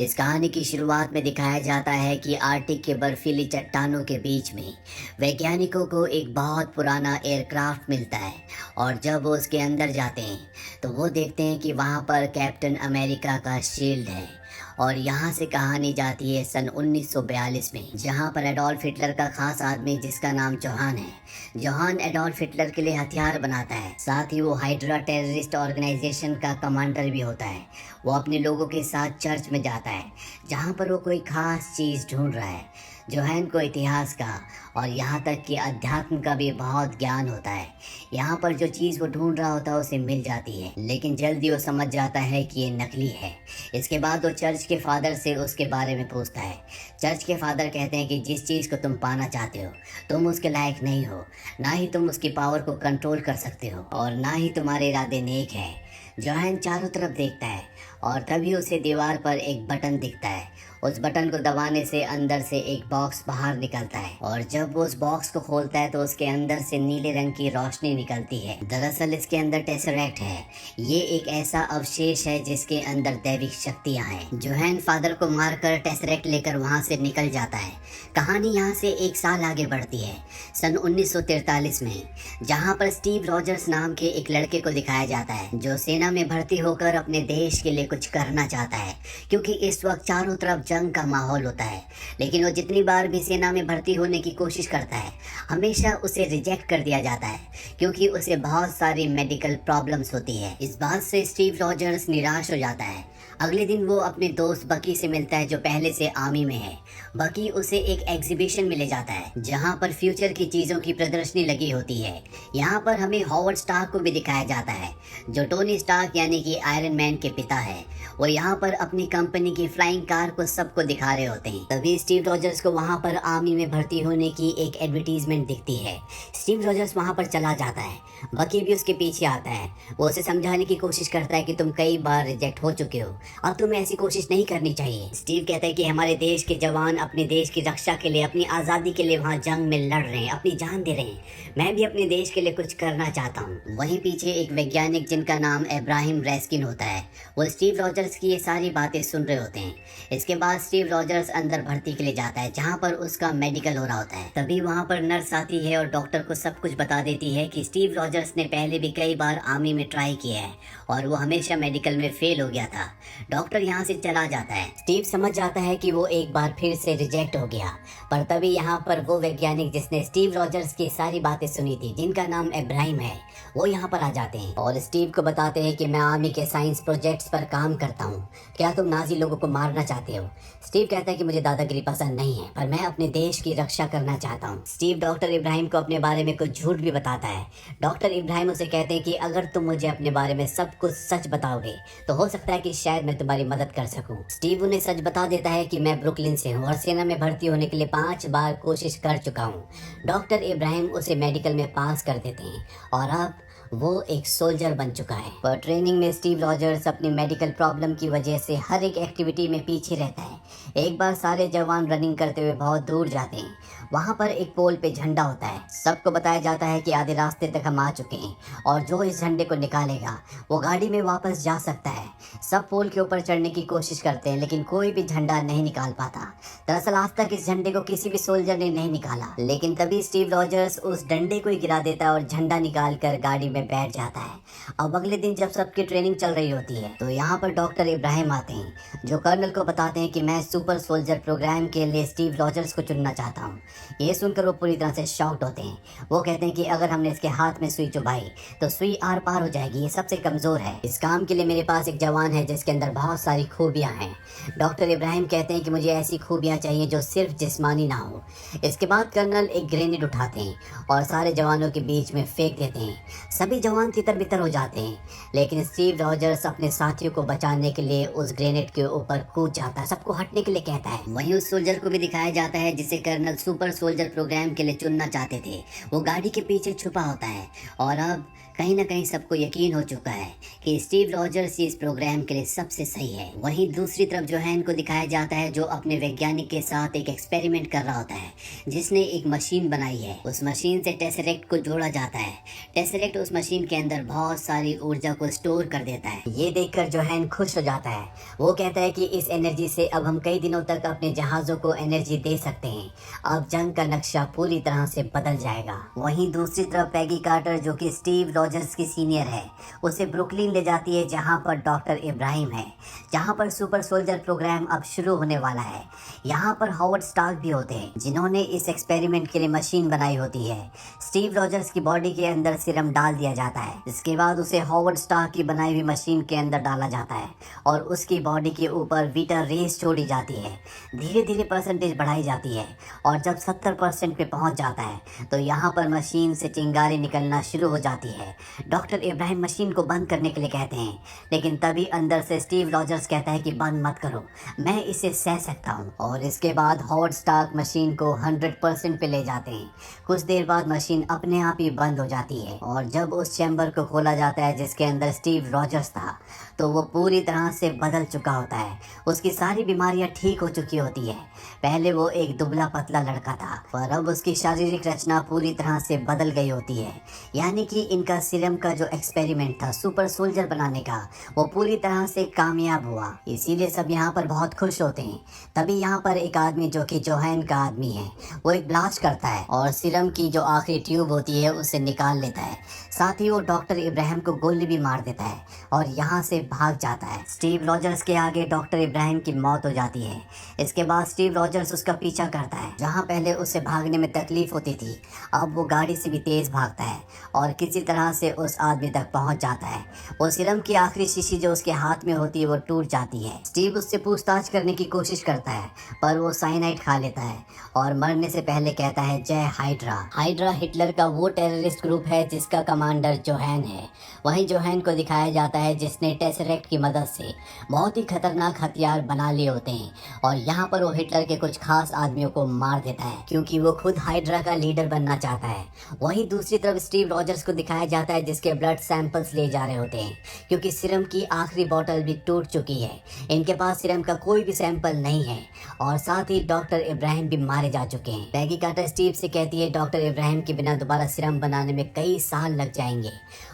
इस कहानी की शुरुआत में दिखाया जाता है कि आर्कटिक के बर्फीली चट्टानों के बीच में वैज्ञानिकों को एक बहुत पुराना एयरक्राफ्ट मिलता है। और जब वो उसके अंदर जाते हैं तो वो देखते हैं कि वहाँ पर कैप्टन अमेरिका का शील्ड है। और यहाँ से कहानी जाती है सन 1942 में, जहाँ पर एडोल्फ हिटलर का खास आदमी जिसका नाम जोहान है। जोहान एडोल्फ हिटलर के लिए हथियार बनाता है, साथ ही वो हाइड्रा टेररिस्ट ऑर्गेनाइजेशन का कमांडर भी होता है। वो अपने लोगों के साथ चर्च में जाता है, जहाँ पर वो कोई खास चीज़ ढूंढ रहा है। जोहान को इतिहास का और यहाँ तक कि अध्यात्म का भी बहुत ज्ञान होता है। यहाँ पर जो चीज़ वो ढूंढ रहा होता है उसे मिल जाती है, लेकिन जल्दी वो समझ जाता है कि ये नकली है। इसके बाद वो चर्च के फादर से उसके बारे में पूछता है। चर्च के फादर कहते हैं कि जिस चीज़ को तुम पाना चाहते हो तुम उसके लायक नहीं हो, ना ही तुम उसकी पावर को कंट्रोल कर सकते हो और ना ही तुम्हारे इरादे नेक है। जोहान चारों तरफ देखता है और तभी उसे दीवार पर एक बटन दिखता है। उस बटन को दबाने से अंदर से एक बॉक्स बाहर निकलता है और जब वो उस बॉक्स को खोलता है तो उसके अंदर से नीले रंग की रोशनी निकलती है। दरअसल इसके अंदर टेसरैक्ट है। ये एक ऐसा अवशेष है जिसके अंदर दैविक शक्तियाँ हैं। जोहान फादर को मारकर टेसरैक्ट लेकर वहाँ से निकल जाता है। कहानी यहाँ से एक साल आगे बढ़ती है, सन 1943 में, जहाँ पर स्टीव रॉजर्स नाम के एक लड़के को दिखाया जाता है जो सेना में भर्ती होकर अपने देश के लिए कुछ करना चाहता है, क्योंकि इस वक्त चारों तरफ जंग का माहौल होता है। लेकिन वो जितनी बार भी सेना में भर्ती होने की कोशिश करता है हमेशा उसे रिजेक्ट कर दिया जाता है, क्योंकि उसे बहुत सारी मेडिकल प्रॉब्लम्स होती है। इस बात से स्टीव रॉजर्स निराश हो जाता है। अगले दिन वो अपने दोस्त बकी से मिलता है जो पहले से आर्मी में है। बकी उसे एक एग्जीबिशन में ले जाता है जहाँ पर फ्यूचर की चीज़ों की प्रदर्शनी लगी होती है। यहाँ पर हमें हॉवर्ड स्टार्क को भी दिखाया जाता है जो टोनी स्टार्क यानी कि आयरन मैन के पिता है। वो यहाँ पर अपनी कंपनी की फ्लाइंग कार को सबको दिखा रहे होते हैं। तभी स्टीव रॉजर्स को वहाँ पर आर्मी में भर्ती होने की एक एडवर्टीजमेंट दिखती है। स्टीव रॉजर्स वहाँ पर चला जाता है। बकी भी उसके पीछे आता है। वो उसे समझाने की कोशिश करता है कि तुम कई बार रिजेक्ट हो चुके हो, अब तुम्हें ऐसी कोशिश नहीं करनी चाहिए। स्टीव कहता है कि हमारे देश के जवान अपने देश की रक्षा के लिए, अपनी आज़ादी के लिए वहाँ जंग में लड़ रहे हैं, अपनी जान दे रहे हैं। मैं भी अपने देश के लिए कुछ करना चाहता हूँ। वहीं पीछे एक वैज्ञानिक जिनका नाम इब्राहिम रेस्किन होता है, वो स्टीव रॉजर्स की ये सारी बातें सुन रहे होते हैं। इसके बाद स्टीव रॉजर्स अंदर भर्ती के लिए जाता है जहाँ पर उसका मेडिकल हो रहा होता है। तभी वहाँ पर नर्स आती है और डॉक्टर को सब कुछ बता देती है कि स्टीव रॉजर्स ने पहले भी कई बार आर्मी में ट्राई किया है और वो हमेशा मेडिकल में फेल हो गया था। डॉक्टर यहाँ से चला जाता है। स्टीव समझ जाता है कि वो एक बार फिर से रिजेक्ट हो गया, पर तभी यहाँ पर वो वैज्ञानिक जिसने स्टीव रॉजर्स की सारी बातें सुनी थी, जिनका नाम इब्राहिम है, वो यहाँ पर आ जाते हैं और स्टीव को बताते हैं कि मैं आर्मी के साइंस प्रोजेक्ट्स पर काम करता हूँ, क्या तुम नाजी लोगों को मारना चाहते हो? स्टीव कहता है कि मुझे दादागिरी पसंद नहीं है, पर मैं अपने देश की रक्षा करना चाहता हूँ। स्टीव डॉक्टर इब्राहिम को अपने बारे में कुछ झूठ भी बताता है। डॉक्टर इब्राहिम उसे कहते हैं कि अगर तुम मुझे अपने बारे में सब कुछ सच बताओगे तो हो सकता है कि शायद मैं तुम्हारी मदद कर सकूं। स्टीव उन्हें सच बता देता है कि मैं ब्रुकलिन से हूँ और सेना में भर्ती होने के लिए 5 बार कोशिश कर चुका हूँ। डॉक्टर इब्राहिम उसे मेडिकल में पास कर देते हैं और अब वो एक सोल्जर बन चुका है। पर ट्रेनिंग में स्टीव रॉजर्स अपनी मेडिकल प्रॉब्लम की वजह से हर एक एक्टिविटी में पीछे रहता है। एक बार सारे जवान रनिंग करते हुए बहुत दूर जाते हैं। वहाँ पर एक पोल पे झंडा होता है। सबको बताया जाता है कि आधे रास्ते तक हम आ चुके हैं और जो इस झंडे को निकालेगा वो गाड़ी में वापस जा सकता है। सब पोल के ऊपर चढ़ने की कोशिश करते हैं लेकिन कोई भी झंडा नहीं निकाल पाता। दरअसल आज तक इस झंडे को किसी भी सोल्जर ने नहीं निकाला, लेकिन तभी स्टीव रॉजर्स उस डंडे को ही गिरा देता है और झंडा निकाल कर गाड़ी में बैठ जाता है। अब अगले दिन जब सबकी ट्रेनिंग चल रही होती है तो यहाँ पर डॉक्टर इब्राहिम आते हैं जो कर्नल को बताते हैं कि मैं सुपर सोल्जर प्रोग्राम के लिए स्टीव रॉजर्स को चुनना चाहता हूँ। ये सुनकर वो पूरी तरह से शॉक्ड होते हैं। वो कहते हैं कि अगर हमने इसके हाथ में सुई चुभाई तो सुई आर पार हो जाएगी, ये सबसे कमजोर है। इस काम के लिए मेरे पास एक जवान है जिसके अंदर बहुत सारी खूबियाँ हैं। डॉक्टर इब्राहिम कहते हैं कि मुझे ऐसी खूबियाँ चाहिए जो सिर्फ जिस्मानी ना हो। इसके बाद कर्नल एक ग्रेनेड उठाते हैं और सारे जवानों के बीच में फेंक देते हैं। सभी जवान तितर बितर हो जाते हैं, लेकिन स्टीव रॉजर्स अपने साथियों को बचाने के लिए उस ग्रेनेड के ऊपर कूद जाता है, सबको हटने के लिए कहता है। वहीं उस सोल्जर को भी दिखाया जाता है जिसे कर्नल सुपर सोल्जर प्रोग्राम के लिए चुनना चाहते थे। वो गाड़ी के पीछे छुपा होता है और अब कहीं ना कहीं सबको यकीन हो चुका है कि स्टीव रॉजर्स इस प्रोग्राम के लिए सबसे सही है। वहीं दूसरी तरफ जोहैन को दिखाया जाता है जो अपने वैज्ञानिक के साथ एक एक्सपेरिमेंट कर रहा होता है, जिसने एक मशीन बनाई है। उस मशीन से टेसरेक्ट को जोड़ा जाता है। टेसरेक्ट उस मशीन के अंदर बहुत सारी ऊर्जा को स्टोर कर देता है। ये देखकर जोहैन खुश हो जाता है। वो कहता है कि इस एनर्जी से अब हम कई दिनों तक अपने जहाजों को एनर्जी दे सकते हैं। अब जंग का नक्शा पूरी तरह से बदल जाएगा। वहीं दूसरी तरफ पैगी कार्टर, जो कि स्टीव रॉजर्स की सीनियर है, उसे ब्रुकलिन ले जाती है जहां पर डॉक्टर इब्राहिम है, जहां पर सुपर सोल्जर प्रोग्राम अब शुरू होने वाला है। यहाँ पर हॉवर्ड स्टार्क भी होते हैं, जिन्होंने इस एक्सपेरिमेंट के लिए मशीन बनाई होती है। स्टीव रॉजर्स की बॉडी के अंदर सीरम डाल दिया जाता है। इसके बाद उसे हॉवर्ड स्टार्क की बनाई हुई मशीन के अंदर डाला जाता है और उसकी बॉडी के ऊपर वीटा रेस छोड़ी जाती है। धीरे धीरे परसेंटेज बढ़ाई जाती है और जब 70% पे पहुंच जाता है तो यहाँ पर मशीन से चिंगारी निकलना शुरू हो जाती है। डॉक्टर इब्राहिम मशीन को बंद करने के लिए कहते हैं, लेकिन तभी अंदर से स्टीव रॉजर्स कहता है कि बंद मत करो, मैं इसे सह सकता हूँ। और इसके बाद हॉवर्ड स्टार्क मशीन को 100% पे ले जाते हैं। कुछ देर बाद मशीन अपने आप ही बंद हो जाती है और जब उस चैम्बर को खोला जाता है जिसके अंदर स्टीव रॉजर्स था, तो वो पूरी तरह से बदल चुका होता है। उसकी सारी बीमारियां ठीक हो चुकी होती है। पहले वो एक दुबला पतला लड़का था, पर अब उसकी शारीरिक रचना पूरी तरह से बदल गई होती है। यानी कि इनका सीरम का जो एक्सपेरिमेंट था सुपर सोल्जर बनाने का, वो पूरी तरह से कामयाब हुआ। इसीलिए सब यहाँ पर बहुत खुश होते हैं। तभी यहाँ पर एक आदमी, जो कि जोहैन का आदमी है, वो एक ब्लास्ट करता है और सीरम की जो आखिरी ट्यूब होती है उसे निकाल लेता है। साथ ही वो डॉक्टर इब्राहिम को गोली भी मार देता है और यहाँ से भाग जाता है। स्टीव रॉजर्स के आगे डॉक्टर इब्राहिम की मौत हो जाती है। इसके बाद स्टीव रॉजर्स उसका पीछा करता है। जहाँ पहले उसे भागने में तकलीफ होती थी, अब वो गाड़ी से भी तेज भागता है और किसी तरह से उस आदमी तक पहुँच जाता है। वो सीरम की आखिरी शीशी जो उसके हाथ में होती है वो टूट जाती है। स्टीव उससे पूछताछ करने की कोशिश करता है, पर वो साइनाइड खा लेता है और मरने से पहले कहता है, जय हाइड्रा। हाइड्रा हिटलर का वो टेररिस्ट ग्रुप है जिसका कमांडर जोहैन है। वहीं जोहैन को दिखाया जाता है जिसने टेसरेक्ट की मदद से बहुत ही खतरनाक हथियार बना लिए होते हैं और यहाँ पर वो हिटलर के कुछ खास आदमियों को मार देता है, क्योंकि वो खुद हाइड्रा का लीडर बनना चाहता है। वहीं दूसरी तरफ स्टीव रॉजर्स को दिखाया जाता है जिसके ब्लड सैंपल्स ले जा रहे होते हैं, क्योंकि सीरम की आखिरी बोतल भी टूट चुकी है। इनके पास सीरम का कोई भी सैंपल नहीं है और साथ ही डॉक्टर इब्राहिम भी मारे जा चुके हैं। पैगी कार्टर स्टीव से कहती है डॉक्टर इब्राहिम के बिना दोबारा सीरम बनाने में कई साल लग जाएंगे।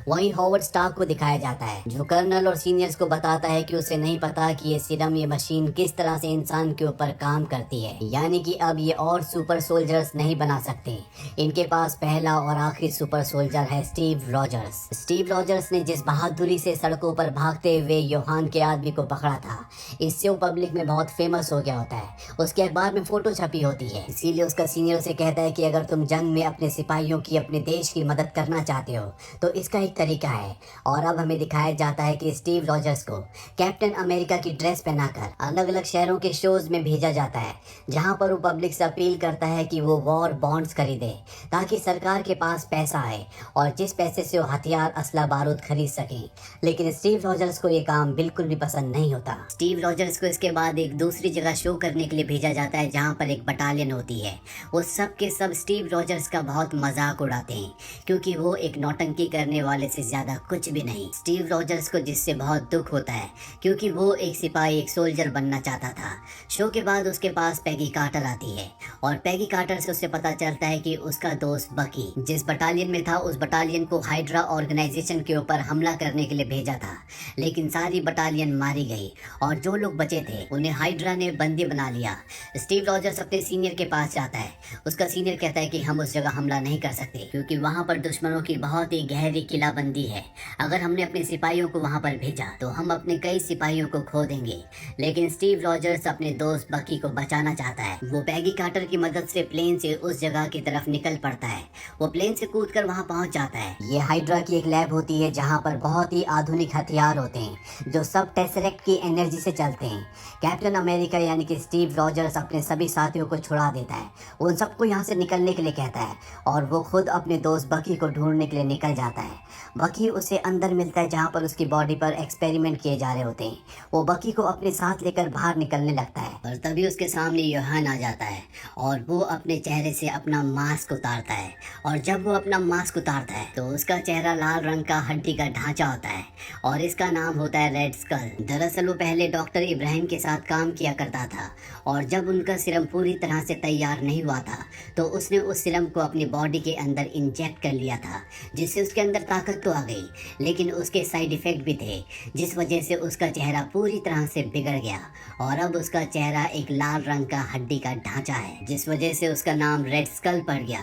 वहीं हॉवर्ड स्टार्क को दिखाया जाता है जो कर्नल और सीनियर्स को बताता है कि उसे नहीं पता कि ये सीरम, ये मशीन किस तरह से इंसान के ऊपर काम करती है। यानी कि अब ये और सुपर सोल्जर्स नहीं बना सकते। इनके पास पहला और आखिरी सुपर सोल्जर है स्टीव रॉजर्स। स्टीव रॉजर्स ने जिस बहादुरी से सड़कों पर भागते हुए योहान के आदमी को पकड़ा था, इससे वो पब्लिक में बहुत फेमस हो गया होता है। उसके अखबार में फोटो छपी होती है। इसीलिए उसका सीनियर उसे कहता है कि अगर तुम जंग में अपने सिपाहियों की, अपने देश की मदद करना चाहते हो तो इसका एक तरीका है। और अब हमें दिखाया जाता है कि स्टीव रॉजर्स को कैप्टन अमेरिका की ड्रेस पहनाकर अलग अलग शहरों के शोज में भेजा जाता है, जहां पर वो पब्लिक से अपील करता है कि वो वॉर बॉन्ड्स खरीदे ताकि सरकार के पास पैसा आए और जिस पैसे से वो हथियार, असला, बारूद खरीद सकें। लेकिन स्टीव रॉजर्स को ये काम बिल्कुल भी पसंद नहीं होता। स्टीव रॉजर्स को इसके बाद एक दूसरी जगह शो करने के लिए भेजा जाता है जहाँ पर एक बटालियन होती है। वो सब के सब स्टीव रॉजर्स का बहुत मजाक उड़ाते हैं, क्योंकि वो एक नौटंकी करने वाले से ज्यादा कुछ भी नहीं। स्टीव रॉजर्स को जिससे बहुत दुख होता है, क्योंकि वो एक सिपाही, एक सोल्जर बनना चाहता था। शो के बाद उसके पास पैगी कार्टर आती है और पैगी कार्टर से उसे पता चलता है कि उसका दोस्त बकी जिस बटालियन में था, उस बटालियन को हाइड्रा ऑर्गेनाइजेशन के ऊपर हमला करने के लिए भेजा था, लेकिन सारी बटालियन मारी गई और जो लोग बचे थे उन्हें हाइड्रा ने बंदी बना लिया। स्टीव रॉजर्स अपने सीनियर के पास जाता है। उसका सीनियर कहता है कि हम उस जगह हमला नहीं कर सकते, क्योंकि वहाँ पर दुश्मनों की बहुत ही गहरी किलाबंदी है। अगर हमने अपने सिपाहियों को वहाँ पर भेजा तो हम अपने कई सिपाहियों को खो देंगे। लेकिन स्टीव रॉजर्स अपने दोस्त बकी को बचाना चाहता है। वो पैगी कार्टर की मदद से प्लेन से उस जगह की तरफ निकल पड़ता है। वो प्लेन से कूदकर वहाँ पहुँच जाता है। ये हाइड्रा की एक लैब होती है जहाँ पर बहुत ही आधुनिक हथियार होते हैं जो सब टेसरेक्ट की एनर्जी से चलते हैं। कैप्टन अमेरिका यानी कि स्टीव रॉजर्स अपने सभी साथियों को छुड़ा देता है, उन सबको यहाँ से निकलने के लिए कहता है और वो खुद अपने दोस्त बकी को ढूंढने के लिए निकल जाता है। बकी उसे अंदर मिलता है जहाँ पर उसकी बॉडी पर एक्सपेरिमेंट किए जा रहे होते हैं। वो बकी को अपने साथ लेकर बाहर निकलने लगता है। और तभी उसके सामने योहान आ जाता है और वो अपने चेहरे से अपना मास्क उतारता है। और जब वो अपना मास्क उतारता है तो उसका चेहरा लाल रंग का हड्डी का ढांचा होता है और इसका नाम होता है रेड स्कल। दरअसल वो पहले डॉक्टर इब्राहिम के साथ काम किया करता था और जब उनका सीरम पूरी तरह से तैयार नहीं हुआ था तो उसने उस सीरम को अपनी बॉडी के अंदर इंजेक्ट कर लिया था, जिससे उसके अंदर ताकत तो आ गई लेकिन उसके साइड इफेक्ट भी थे, जिस वजह से उसका चेहरा पूरी तरह से बिगड़ गया और अब उसका चेहरा एक लाल रंग का हड्डी का ढांचा है, जिस वजह से उसका नाम रेड स्कल पड़ गया।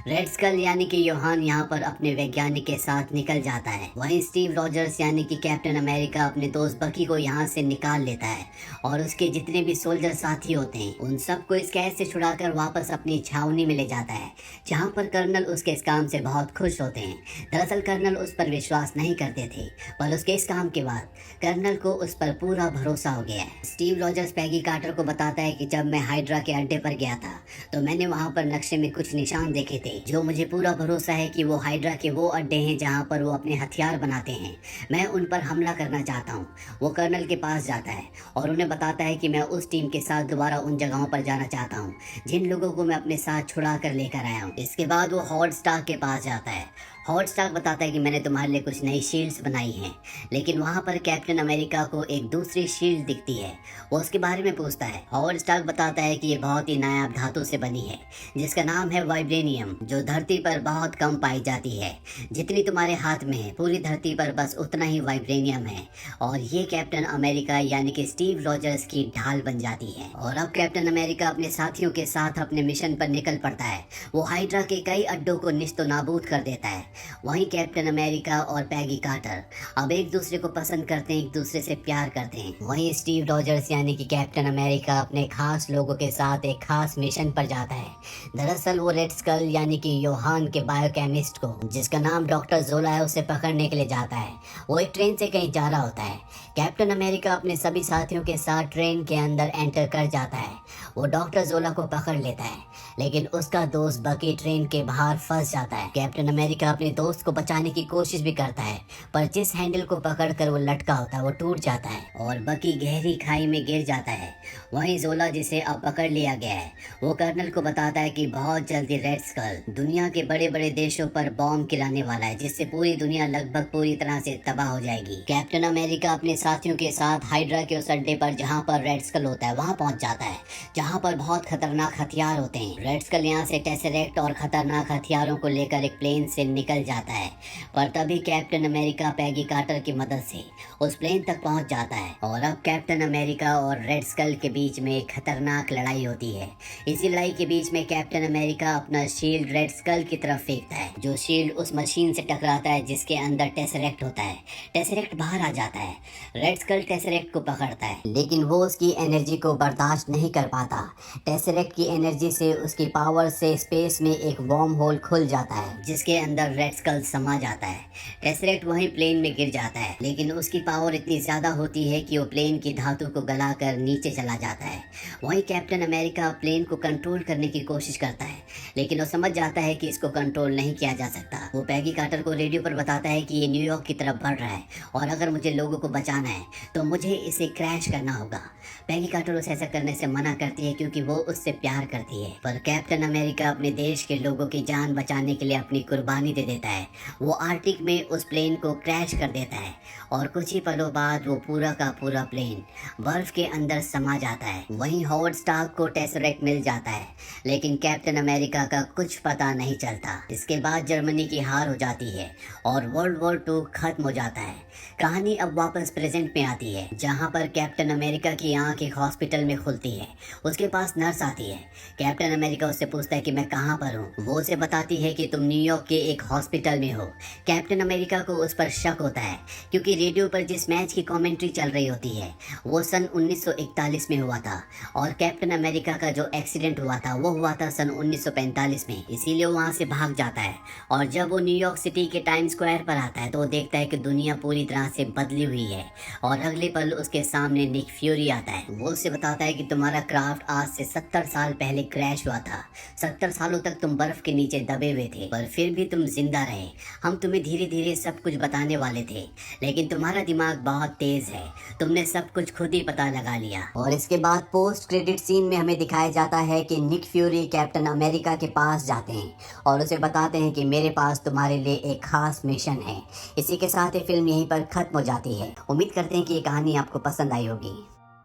रेड स्कल यानी कि योहान यहाँ पर अपने वैज्ञानिक के साथ निकल जाता है। वहीं स्टीव रॉजर्स यानी कि कैप्टन अमेरिका अपने दोस्त बकी को यहाँ से निकाल लेता है और उसके जितने भी सोल्जर साथी होते हैं उन सबको इस कैद से छुड़ाकर वापस अपनी छावनी में ले जाता है, जहाँ पर कर्नल उसके इस काम से बहुत खुश होते हैं। दरअसल कर्नल उस पर विश्वास नहीं करते थे, पर उसके इस काम के बाद कर्नल को उस पर पूरा भरोसा हो गया है। स्टीव रॉजर्स पैगी कार्टर को बताता है कि जब मैं हाइड्रा के अड्डे पर गया था तो मैंने वहाँ पर नक्शे में कुछ निशान देखे थे, जो मुझे पूरा भरोसा है कि वो हाइड्रा के वो अड्डे हैं जहाँ पर वो अपने हथियार बनाते हैं। मैं उन पर हमला करना चाहता हूँ। वो कर्नल के पास जाता है और उन्हें बताता है कि मैं उस टीम के साथ दोबारा उन जगहों पर जाना चाहता हूँ जिन लोगों को मैं अपने साथ छुड़ा कर लेकर आया हूँ। इसके बाद वो हॉवर्ड स्टार्क के पास जाता है। हॉवर्ड स्टार्क बताता है कि मैंने तुम्हारे लिए कुछ नई शील्ड्स बनाई हैं, लेकिन वहाँ पर कैप्टन अमेरिका को एक दूसरी शील्ड दिखती है। वो उसके बारे में पूछता है। हॉवर्ड स्टार्क बताता है कि ये बहुत ही नायाब धातु से बनी है जिसका नाम है वाइब्रेनियम, जो धरती पर बहुत कम पाई जाती है। जितनी तुम्हारे हाथ में है पूरी धरती पर बस उतना ही वाइब्रेनियम है और ये कैप्टन अमेरिका यानी कि स्टीव रॉजर्स की ढाल बन जाती है। और अब कैप्टन अमेरिका अपने साथियों के साथ अपने मिशन पर निकल पड़ता है। वो हाइड्रा के कई अड्डों को निस्तो नाबूद कर देता है। वहीं कैप्टन अमेरिका और पैगी कार्टर अब एक दूसरे को पसंद करते हैं, एक दूसरे से प्यार करते हैं। वहीं स्टीव रॉजर्स यानी कि कैप्टन अमेरिका अपने खास लोगों के साथ एक खास मिशन पर जाता है। दरअसल वो रेड स्कल यानी कि योहान के बायोकेमिस्ट को, जिसका नाम डॉक्टर जोला है, उसे पकड़ने के लिए जाता है। वो एक ट्रेन से कहीं जा रहा होता है। कैप्टन अमेरिका अपने सभी साथियों के साथ ट्रेन के अंदर एंटर कर जाता है। वो डॉक्टर जोला को पकड़ लेता है, लेकिन उसका दोस्त बकी ट्रेन के बाहर फंस जाता है। कैप्टन अमेरिका अपने दोस्त को बचाने की कोशिश भी करता है, पर जिस हैंडल को पकड़कर वो लटका होता है वो टूट जाता है और बकी गहरी खाई में गिर जाता है। वहीं जोला, जिसे अब पकड़ लिया गया है, वो कर्नल को बताता है कि बहुत जल्दी रेड स्कल दुनिया के बड़े बड़े देशों पर बॉम्ब गिराने वाला है, जिससे पूरी दुनिया लगभग पूरी तरह से तबाह हो जाएगी। कैप्टन अमेरिका अपने साथियों के साथ हाइड्रा के उस अड्डे पर जहाँ पर रेड स्कल होता है वहाँ पहुँच जाता है, जहाँ पर बहुत खतरनाक हथियार होते हैं। रेड स्कल यहाँ से टेसरेक्ट और खतरनाक हथियारों को लेकर एक प्लेन से निकल जाता है, पर तभी कैप्टन अमेरिका पैगी कार्टर की मदद से उस प्लेन तक पहुंच जाता है और अब कैप्टन अमेरिका और रेड स्कल के बीच में एक खतरनाक लड़ाई होती है। इसी लड़ाई के बीच में कैप्टन अमेरिका अपना शील्ड रेड स्कल की तरफ फेंकता है, जो शील्ड उस मशीन से टकराता है जिसके अंदर टेसरेक्ट होता है। टेसरेक्ट बाहर आ जाता है। रेड स्कल टेसरेक्ट को पकड़ता है, लेकिन वो उसकी एनर्जी को बर्दाश्त नहीं कर पाता। टेसरेक्ट की एनर्जी से, उसकी पावर से स्पेस में एक वॉर्म होल खुल जाता है, जिसके अंदर रेड स्कल समा जाता है। टेसरेक्ट वहीं प्लेन में गिर जाता है, लेकिन उसकी पावर इतनी ज्यादा होती है कि वो प्लेन की धातु को गलाकर नीचे चला जाता है। वहीं कैप्टन अमेरिका प्लेन को कंट्रोल करने की कोशिश करता है, लेकिन वो समझ जाता है कि इसको कंट्रोल नहीं किया जा सकता। वो पैगी कार्टर को रेडियो पर बताता है कि ये न्यूयॉर्क की तरफ बढ़ रहा है और अगर मुझे लोगों को बचाना है तो मुझे इसे क्रैश करना होगा। पैगी कार्टर उसे ऐसा करने से मना करती है क्योंकि वो उससे प्यार करती है, पर कैप्टन अमेरिका अपने देश के लोगों की जान बचाने के लिए अपनी कुर्बानी दे देता है। वो आर्टिक में उस प्लेन को क्रैश कर देता है और कुछ ही पलों बाद वो पूरा का पूरा प्लेन बर्फ के अंदर समा जाता है। वहीं हॉवर्ड स्टार्क को टेसरेक्ट मिल जाता है, लेकिन कैप्टन अमेरिका का कुछ पता नहीं चलता। इसके बाद जर्मनी की हार हो जाती है और वर्ल्ड वॉर 2 खत्म हो जाता है। कहानी अब वापस प्रेजेंट में आती है, जहाँ पर कैप्टन अमेरिका की आंख एक हॉस्पिटल में खुलती है। उसके पास नर्स आती है। कैप्टन अमेरिका उससे पूछता है कि मैं कहाँ पर हूँ। वो उसे बताती है कि तुम न्यूयॉर्क के एक हॉस्पिटल में हो। कैप्टन अमेरिका को उस पर शक होता है क्योंकि रेडियो पर जिस मैच की कमेंट्री चल रही होती है वो सन 1941 में हुआ था और कैप्टन अमेरिका का जो एक्सीडेंट हुआ था वो हुआ था सन 1945 में। इसीलिए वो वहाँ से भाग जाता है और जब वो न्यूयॉर्क सिटी के टाइम स्क्वायर पर आता है तो वो देखता है कि दुनिया पूरी तरह से बदली हुई है और अगले पल उसके सामने निक फ्यूरी आता है। वो उससे बताता है कि तुम्हारा क्राफ्ट आज से 70 साल पहले क्रैश हुआ था। 70 सालों तक तुम बर्फ के नीचे दबे हुए थे, पर फिर भी तुम जिंदा रहे। हम तुम्हें धीरे धीरे सब कुछ बताने वाले थे, लेकिन तुम्हारा दिमाग बहुत तेज है, तुमने सब कुछ खुद ही पता लगा लिया। और इसके बाद पोस्ट क्रेडिट सीन में हमें दिखाया जाता है कि निक फ्यूरी कैप्टन अमेरिका के पास जाते हैं और उसे बताते हैं कि मेरे पास तुम्हारे लिए एक खास मिशन है। इसी के साथ ही फिल्म यहीं पर खत्म हो जाती है। उम्मीद करते हैं कि ये कहानी आपको पसंद आई होगी।